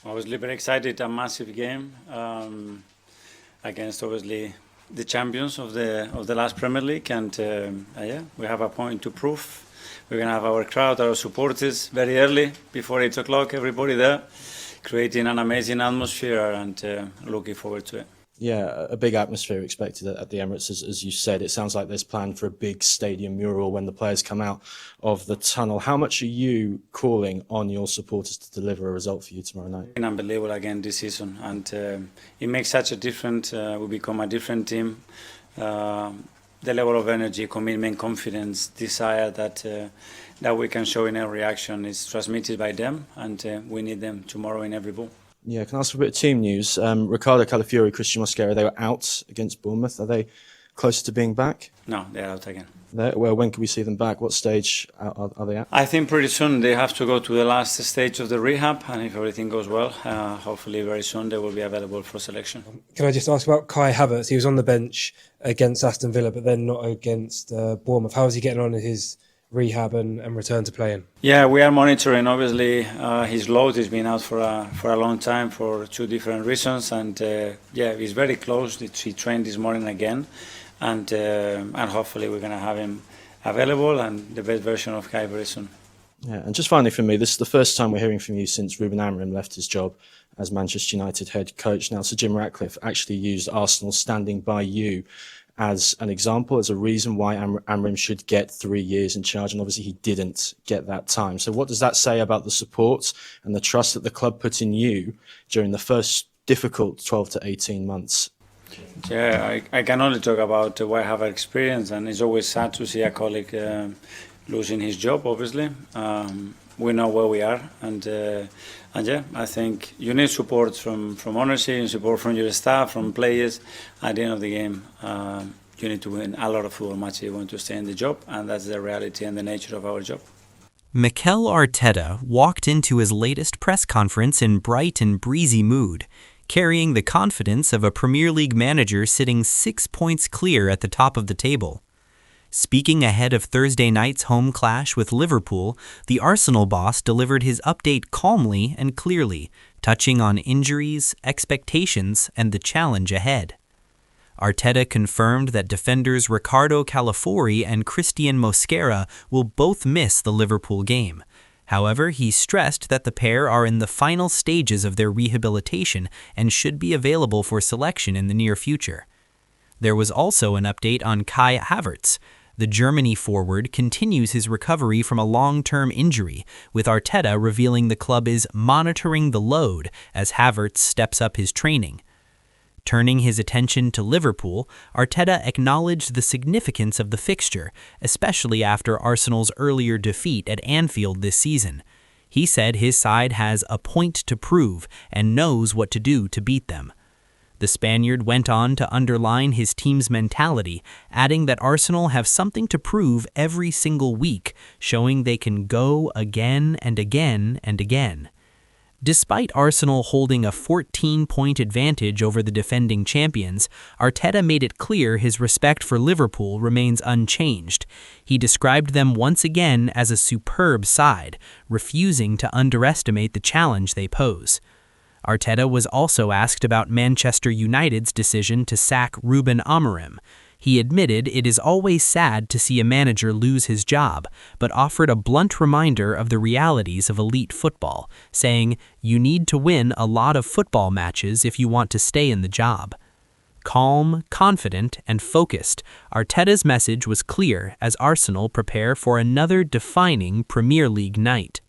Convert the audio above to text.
Obviously, very excited. A massive game against obviously the champions of the last Premier League, and yeah, we have a point to prove. We're gonna have our crowd, our supporters, very early before 8 o'clock. Everybody there, creating an amazing atmosphere, and looking forward to it. Yeah, a big atmosphere expected at the Emirates, as you said. It sounds like there's planned for a big stadium mural when the players come out of the tunnel. How much are you calling on your supporters to deliver a result for you tomorrow night? Unbelievable again this season, and it makes such a difference. We become a different team. The level of energy, commitment, confidence, desire that we can show in every action is transmitted by them, and we need them tomorrow in every ball. Yeah, can I ask for a bit of team news? Ricardo Calafiori, Christian Mosquera, they were out against Bournemouth. Are they closer to being back? No, they're out again. Well, when can we see them back? What stage are they at? I think pretty soon they have to go to the last stage of the rehab, and if everything goes well, hopefully very soon they will be available for selection. Can I just ask about Kai Havertz? He was on the bench against Aston Villa, but then not against Bournemouth. How is he getting on in his rehab and return to playing? Yeah, we are monitoring. Obviously, his load has been out for a long time for two different reasons, and yeah, he's very close. He trained this morning again, and hopefully we're going to have him available and the best version of Kai very soon. Yeah, and just finally from me, this is the first time we're hearing from you since Ruben Amorim left his job as Manchester United head coach. Now, Sir Jim Ratcliffe actually used Arsenal standing by you as an example, as a reason why Amorim should get 3 years in charge, and obviously he didn't get that time. So what does that say about the support and the trust that the club put in you during the first difficult 12 to 18 months? Yeah, I can only talk about what I have experienced, and it's always sad to see a colleague losing his job, obviously. We know where we are, and yeah, I think you need support from ownership, and support from your staff, from players. At the end of the game, you need to win a lot of football matches if you want to stay in the job, and that's the reality and the nature of our job. Mikel Arteta walked into his latest press conference in bright and breezy mood, carrying the confidence of a Premier League manager sitting 6 points clear at the top of the table. Speaking ahead of Thursday night's home clash with Liverpool, the Arsenal boss delivered his update calmly and clearly, touching on injuries, expectations, and the challenge ahead. Arteta confirmed that defenders Ricardo Calafiori and Christian Mosquera will both miss the Liverpool game. However, he stressed that the pair are in the final stages of their rehabilitation and should be available for selection in the near future. There was also an update on Kai Havertz. The Germany forward continues his recovery from a long-term injury, with Arteta revealing the club is monitoring the load as Havertz steps up his training. Turning his attention to Liverpool, Arteta acknowledged the significance of the fixture, especially after Arsenal's earlier defeat at Anfield this season. He said his side has a point to prove and knows what to do to beat them. The Spaniard went on to underline his team's mentality, adding that Arsenal have something to prove every single week, showing they can go again and again and again. Despite Arsenal holding a 14-point advantage over the defending champions, Arteta made it clear his respect for Liverpool remains unchanged. He described them once again as a superb side, refusing to underestimate the challenge they pose. Arteta was also asked about Manchester United's decision to sack Ruben Amorim. He admitted it is always sad to see a manager lose his job, but offered a blunt reminder of the realities of elite football, saying, "You need to win a lot of football matches if you want to stay in the job." Calm, confident, and focused, Arteta's message was clear as Arsenal prepare for another defining Premier League night.